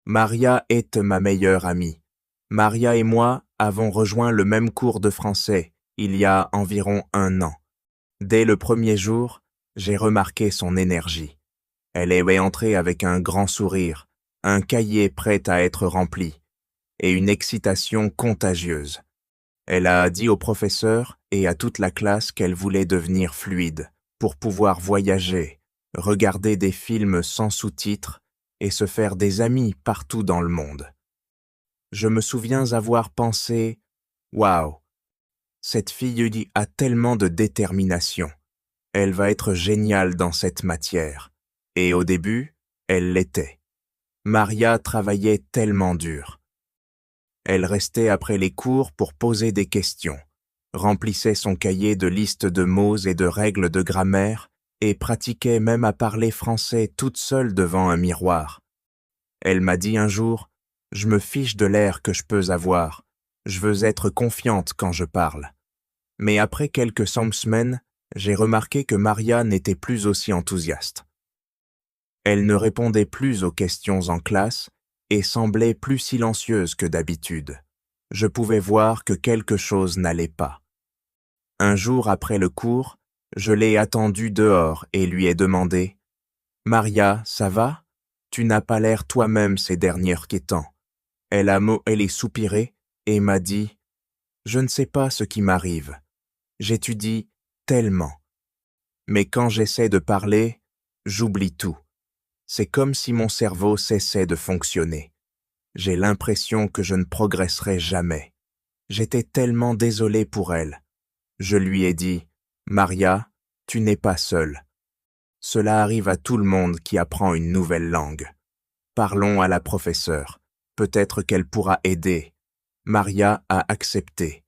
Maria est ma meilleure amie. Maria et moi avons rejoint le même cours de français il y a environ 1 an. Dès le premier jour, j'ai remarqué son énergie. Elle est entrée avec un grand sourire, un cahier prêt à être rempli, et une excitation contagieuse. Elle a dit au professeur et à toute la classe qu'elle voulait devenir fluide pour pouvoir voyager, regarder des films sans sous-titres et se faire des amis partout dans le monde. Je me souviens avoir pensé « Waouh, cette fille a tellement de détermination. Elle va être géniale dans cette matière. » Et au début, elle l'était. Maria travaillait tellement dur. Elle restait après les cours pour poser des questions, remplissait son cahier de listes de mots et de règles de grammaire et pratiquait même à parler français toute seule devant un miroir. Elle m'a dit un jour « Je me fiche de l'air que je peux avoir. Je veux être confiante quand je parle. » Mais après quelques semaines, j'ai remarqué que Maria n'était plus aussi enthousiaste. Elle ne répondait plus aux questions en classe et semblait plus silencieuse que d'habitude. Je pouvais voir que quelque chose n'allait pas. Un jour après le cours, je l'ai attendue dehors et lui ai demandé « Maria, ça va? Tu n'as pas l'air toi-même ces derniers temps. » Elle a soupiré et m'a dit « Je ne sais pas ce qui m'arrive. J'étudie tellement. Mais quand j'essaie de parler, j'oublie tout. C'est comme si mon cerveau cessait de fonctionner. J'ai l'impression que je ne progresserai jamais. J'étais tellement désolé pour elle. Je lui ai dit « Maria, tu n'es pas seule. Cela arrive à tout le monde qui apprend une nouvelle langue. Parlons à la professeure. Peut-être qu'elle pourra aider. » Maria a accepté.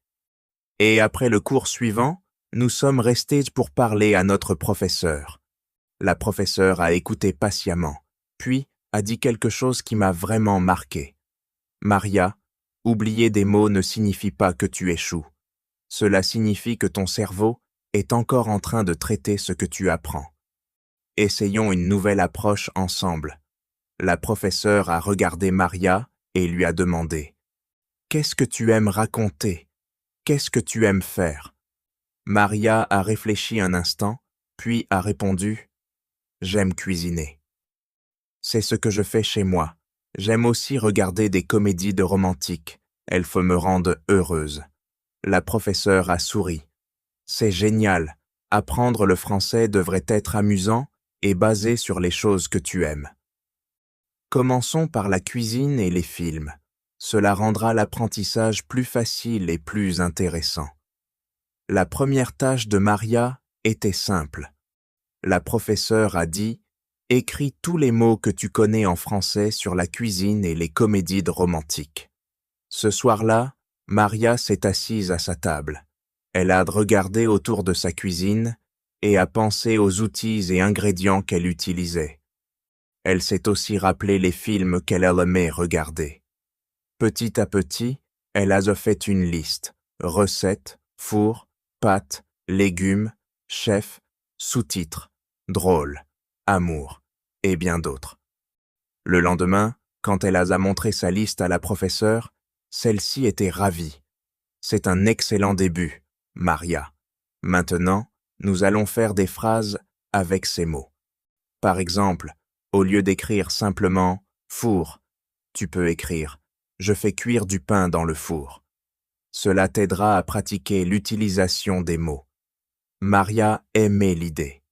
Et après le cours suivant, nous sommes restés pour parler à notre professeur. La professeure a écouté patiemment, puis a dit quelque chose qui m'a vraiment marqué. « Maria, oublier des mots ne signifie pas que tu échoues. Cela signifie que ton cerveau est encore en train de traiter ce que tu apprends. Essayons une nouvelle approche ensemble. » La professeure a regardé Maria et lui a demandé « Qu'est-ce que tu aimes raconter? Qu'est-ce que tu aimes faire ?» Maria a réfléchi un instant, puis a répondu « J'aime cuisiner. C'est ce que je fais chez moi. J'aime aussi regarder des comédies de romantiques. Elles me rendent heureuse. » La professeure a souri. « C'est génial. Apprendre le français devrait être amusant et basé sur les choses que tu aimes. » Commençons par la cuisine et les films. Cela rendra l'apprentissage plus facile et plus intéressant. La première tâche de Maria était simple. La professeure a dit « Écris tous les mots que tu connais en français sur la cuisine et les comédies romantiques. » Ce soir-là, Maria s'est assise à sa table. Elle a regardé autour de sa cuisine et a pensé aux outils et ingrédients qu'elle utilisait. Elle s'est aussi rappelé les films qu'elle aimait regarder. Petit à petit, elle a fait une liste, recettes, four, pâtes, légumes, chef, sous-titres, drôle, amour et bien d'autres. Le lendemain, quand elle a montré sa liste à la professeure, celle-ci était ravie. C'est un excellent début, Maria. Maintenant, nous allons faire des phrases avec ces mots. Par exemple, au lieu d'écrire simplement « four », tu peux écrire « je fais cuire du pain dans le four ». Cela t'aidera à pratiquer l'utilisation des mots. Maria aimait l'idée.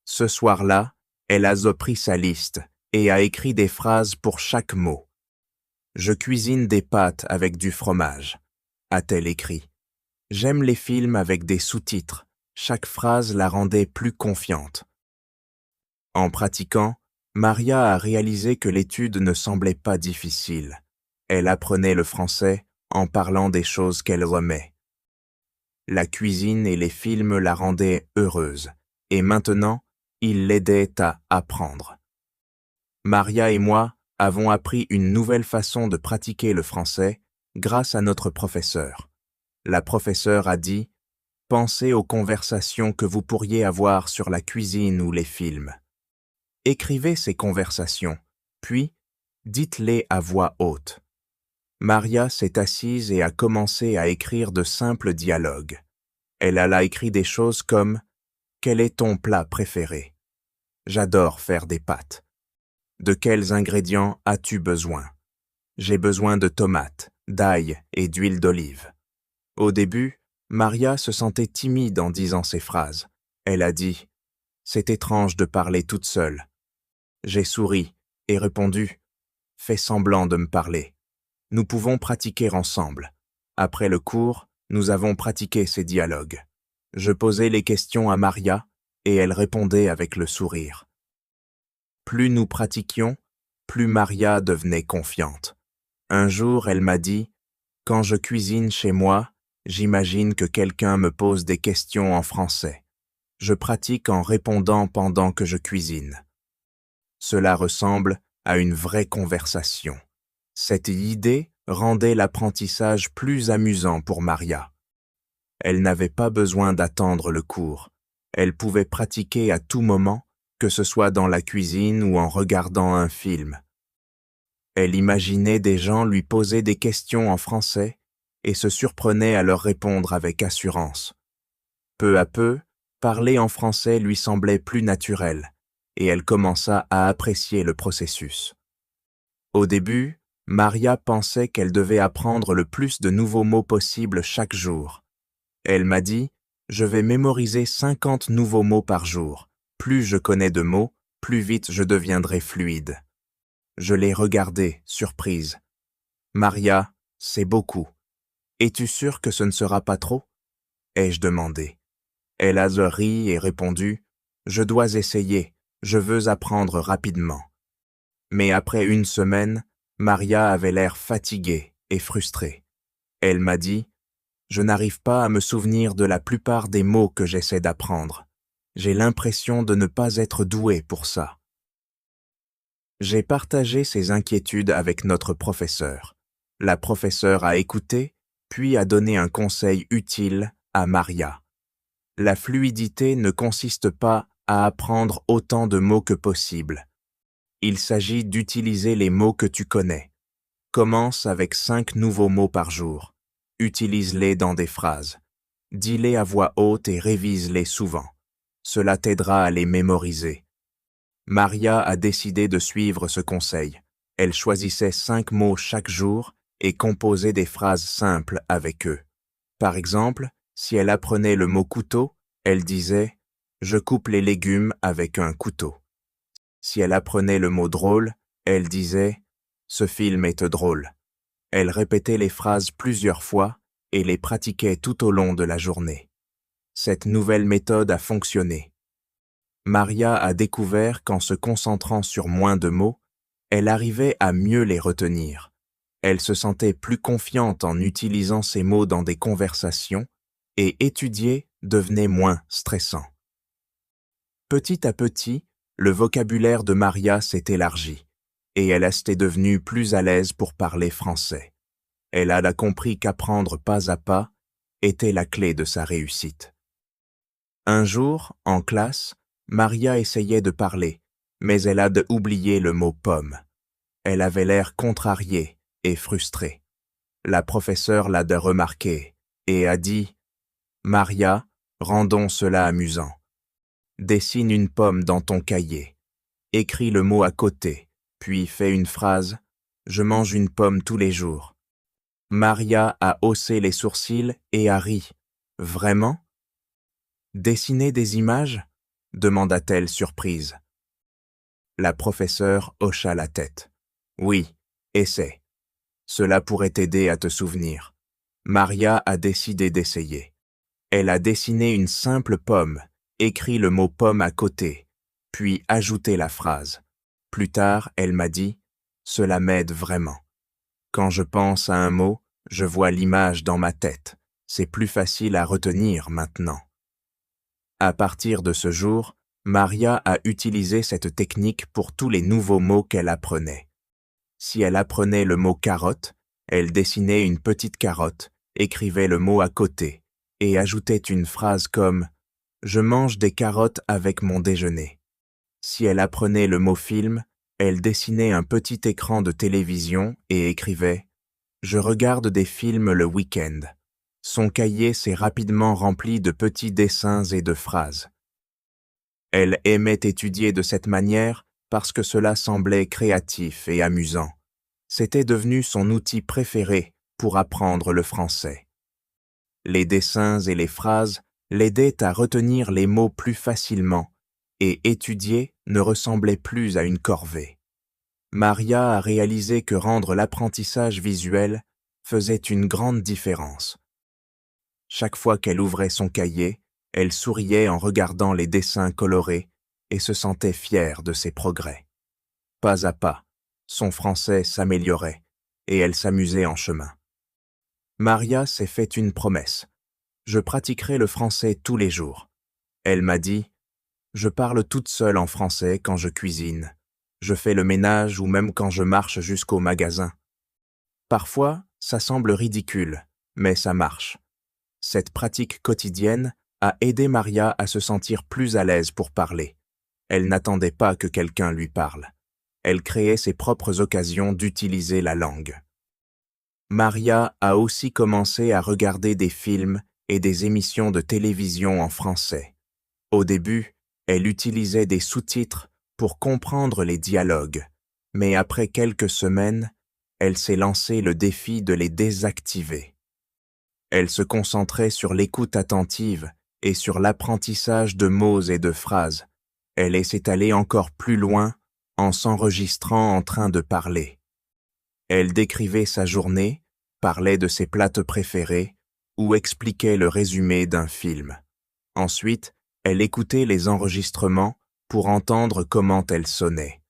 Ce soir-là, elle a pris sa liste et a écrit des phrases pour chaque mot. « Je cuisine des pâtes avec du fromage », a-t-elle écrit. « J'aime les films avec des sous-titres ». Chaque phrase la rendait plus confiante. En pratiquant, Maria a réalisé que l'étude ne semblait pas difficile. Elle apprenait le français en parlant des choses qu'elle aimait. La cuisine et les films la rendaient heureuse, et maintenant, ils l'aidaient à apprendre. Maria et moi avons appris une nouvelle façon de pratiquer le français grâce à notre professeur. La professeure a dit « Pensez aux conversations que vous pourriez avoir sur la cuisine ou les films. » Écrivez ces conversations, puis Dites-les à voix haute. Maria s'est assise et a commencé à écrire de simples dialogues. Elle a écrit des choses comme « Quel est ton plat préféré ?»« J'adore faire des pâtes. »« De quels ingrédients as-tu besoin ?»« J'ai besoin de tomates, d'ail et d'huile d'olive. » Au début, Maria se sentait timide en disant ces phrases. Elle a dit « C'est étrange de parler toute seule. » J'ai souri et répondu « Fais semblant de me parler. Nous pouvons pratiquer ensemble. » Après le cours, nous avons pratiqué ces dialogues. Je posais les questions à Maria et elle répondait avec le sourire. Plus nous pratiquions, plus Maria devenait confiante. Un jour, elle m'a dit « Quand je cuisine chez moi, j'imagine que quelqu'un me pose des questions en français. Je pratique en répondant pendant que je cuisine. » Cela ressemble à une vraie conversation. Cette idée rendait l'apprentissage plus amusant pour Maria. Elle n'avait pas besoin d'attendre le cours. Elle pouvait pratiquer à tout moment, que ce soit dans la cuisine ou en regardant un film. Elle imaginait des gens lui poser des questions en français et se surprenait à leur répondre avec assurance. Peu à peu, parler en français lui semblait plus naturel et elle commença à apprécier le processus. Au début, Maria pensait qu'elle devait apprendre le plus de nouveaux mots possible chaque jour. Elle m'a dit « Je vais mémoriser 50 nouveaux mots par jour. Plus je connais de mots, plus vite je deviendrai fluide. » Je l'ai regardée, surprise. « Maria, c'est beaucoup. Es-tu sûre que ce ne sera pas trop ?» ai-je demandé. Elle a ri et répondu « Je dois essayer, je veux apprendre rapidement. » Mais après une semaine, Maria avait l'air fatiguée et frustrée. Elle m'a dit « Je n'arrive pas à me souvenir de la plupart des mots que j'essaie d'apprendre. J'ai l'impression de ne pas être douée pour ça. » J'ai partagé ces inquiétudes avec notre professeur. La professeure a écouté, puis a donné un conseil utile à Maria. La fluidité ne consiste pas à apprendre autant de mots que possible. Il s'agit d'utiliser les mots que tu connais. Commence avec 5 nouveaux mots par jour. Utilise-les dans des phrases. Dis-les à voix haute et révise-les souvent. Cela t'aidera à les mémoriser. Maria a décidé de suivre ce conseil. Elle choisissait 5 mots chaque jour et composait des phrases simples avec eux. Par exemple, si elle apprenait le mot couteau, elle disait « Je coupe les légumes avec un couteau ». Si elle apprenait le mot drôle, elle disait « Ce film est drôle ». Elle répétait les phrases plusieurs fois et les pratiquait tout au long de la journée. Cette nouvelle méthode a fonctionné. Maria a découvert qu'en se concentrant sur moins de mots, elle arrivait à mieux les retenir. Elle se sentait plus confiante en utilisant ces mots dans des conversations et étudier devenait moins stressant. Petit à petit, le vocabulaire de Maria s'est élargi et elle était devenue plus à l'aise pour parler français. Elle a compris qu'apprendre pas à pas était la clé de sa réussite. Un jour, en classe, Maria essayait de parler, mais elle a oublié le mot « pomme ». Elle avait l'air contrariée et frustrée. La professeure l'a remarqué et a dit « Maria, rendons cela amusant. Dessine une pomme dans ton cahier. Écris le mot à côté, puis fais une phrase « Je mange une pomme tous les jours ». Maria a haussé les sourcils et a ri. « Vraiment ? Dessiner des images ?» demanda-t-elle surprise. La professeure hocha la tête. « Oui, essaie. Cela pourrait t'aider à te souvenir. » Maria a décidé d'essayer. Elle a dessiné une simple pomme, écrit le mot pomme à côté, puis ajouté la phrase. Plus tard, elle m'a dit « Cela m'aide vraiment. Quand je pense à un mot, je vois l'image dans ma tête. C'est plus facile à retenir maintenant. » À partir de ce jour, Maria a utilisé cette technique pour tous les nouveaux mots qu'elle apprenait. Si elle apprenait le mot carotte, elle dessinait une petite carotte, écrivait le mot à côté et ajoutait une phrase comme « Je mange des carottes avec mon déjeuner ». Si elle apprenait le mot film, Elle dessinait un petit écran de télévision et écrivait « Je regarde des films le week-end ». Son cahier s'est rapidement rempli de petits dessins et de phrases. Elle aimait étudier de cette manière parce que cela semblait créatif et amusant. C'était devenu son outil préféré pour apprendre le français. Les dessins et les phrases l'aidaient à retenir les mots plus facilement et étudier ne ressemblait plus à une corvée. Maria a réalisé que rendre l'apprentissage visuel faisait une grande différence. Chaque fois qu'elle ouvrait son cahier, elle souriait en regardant les dessins colorés et se sentait fière de ses progrès. Pas à pas, son français s'améliorait et elle s'amusait en chemin. Maria s'est fait une promesse. Je pratiquerai le français tous les jours. Elle m'a dit « Je parle toute seule en français quand je cuisine. Je fais le ménage ou même quand je marche jusqu'au magasin. Parfois, ça semble ridicule, mais ça marche. » Cette pratique quotidienne a aidé Maria à se sentir plus à l'aise pour parler. Elle n'attendait pas que quelqu'un lui parle. Elle créait ses propres occasions d'utiliser la langue. Maria a aussi commencé à regarder des films et des émissions de télévision en français. Au début, elle utilisait des sous-titres pour comprendre les dialogues, mais après quelques semaines, elle s'est lancé le défi de les désactiver. Elle se concentrait sur l'écoute attentive et sur l'apprentissage de mots et de phrases. Elle s'est allée encore plus loin en s'enregistrant en train de parler. Elle décrivait sa journée, parlait de ses plats préférés ou expliquait le résumé d'un film. Ensuite, elle écoutait les enregistrements pour entendre comment elle sonnait.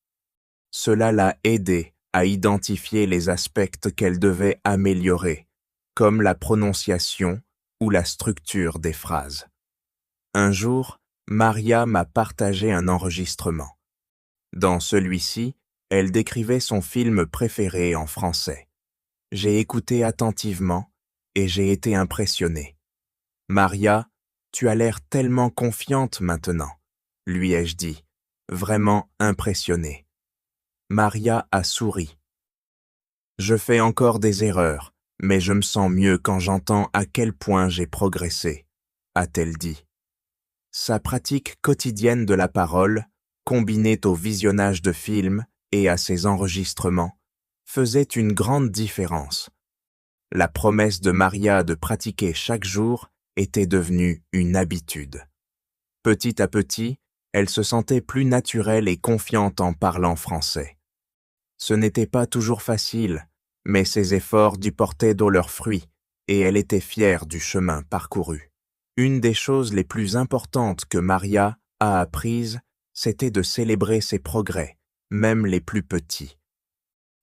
Cela l'a aidée à identifier les aspects qu'elle devait améliorer, comme la prononciation ou la structure des phrases. Un jour, Maria m'a partagé un enregistrement. Dans celui-ci, elle décrivait son film préféré en français. J'ai écouté attentivement et j'ai été impressionné. « Maria, tu as l'air tellement confiante maintenant », lui ai-je dit, vraiment impressionné. Maria a souri. « Je fais encore des erreurs, mais je me sens mieux quand j'entends à quel point j'ai progressé », a-t-elle dit. Sa pratique quotidienne de la parole, combinée au visionnage de films et à ses enregistrements, faisait une grande différence. La promesse de Maria de pratiquer chaque jour était devenue une habitude. Petit à petit, elle se sentait plus naturelle et confiante en parlant français. Ce n'était pas toujours facile, mais ses efforts du portaient dans leurs fruits, et elle était fière du chemin parcouru. Une des choses les plus importantes que Maria a apprises, c'était de célébrer ses progrès, même les plus petits.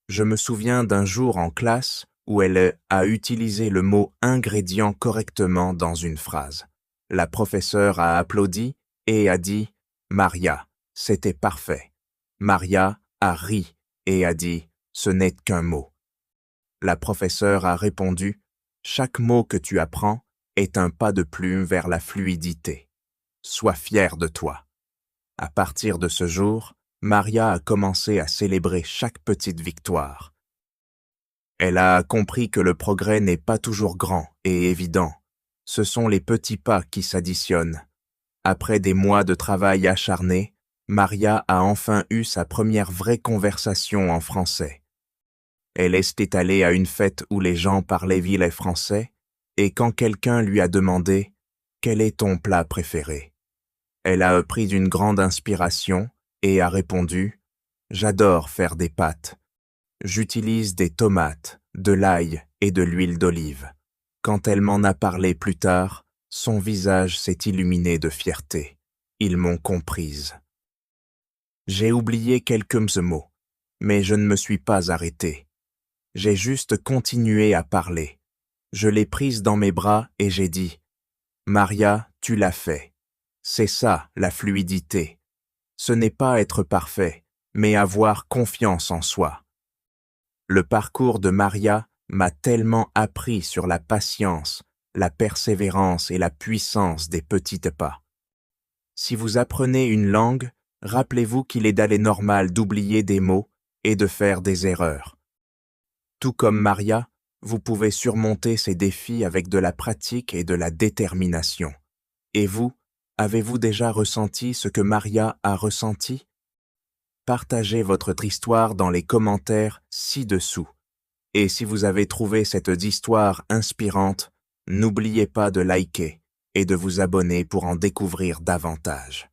Je me souviens d'un jour en classe où elle a utilisé le mot « ingrédient » correctement dans une phrase. La professeure a applaudi et a dit « Maria, c'était parfait ». Maria a ri et a dit « ce n'est qu'un mot ». La professeure a répondu « Chaque mot que tu apprends est un pas de plus vers la fluidité. Sois fier de toi ». À partir de ce jour, Maria a commencé à célébrer chaque petite victoire. Elle a compris que le progrès n'est pas toujours grand et évident. Ce sont les petits pas qui s'additionnent. Après des mois de travail acharné, Maria a enfin eu sa première vraie conversation en français. Elle était allée à une fête où les gens parlaient vilain français, et quand quelqu'un lui a demandé « Quel est ton plat préféré ?», elle a pris d'une grande inspiration et a répondu « J'adore faire des pâtes. J'utilise des tomates, de l'ail et de l'huile d'olive. » Quand elle m'en a parlé plus tard, son visage s'est illuminé de fierté. Ils m'ont comprise. J'ai oublié quelques mots, mais je ne me suis pas arrêté. J'ai juste continué à parler. Je l'ai prise dans mes bras et j'ai dit « Maria, tu l'as fait. C'est ça, la fluidité. Ce n'est pas être parfait, mais avoir confiance en soi. » Le parcours de Maria m'a tellement appris sur la patience, la persévérance et la puissance des petits pas. Si vous apprenez une langue, rappelez-vous qu'il est d'aller normal d'oublier des mots et de faire des erreurs. Tout comme Maria, vous pouvez surmonter ces défis avec de la pratique et de la détermination. Et vous, avez-vous déjà ressenti ce que Maria a ressenti? Partagez votre histoire dans les commentaires ci-dessous. Et si vous avez trouvé cette histoire inspirante, n'oubliez pas de liker et de vous abonner pour en découvrir davantage.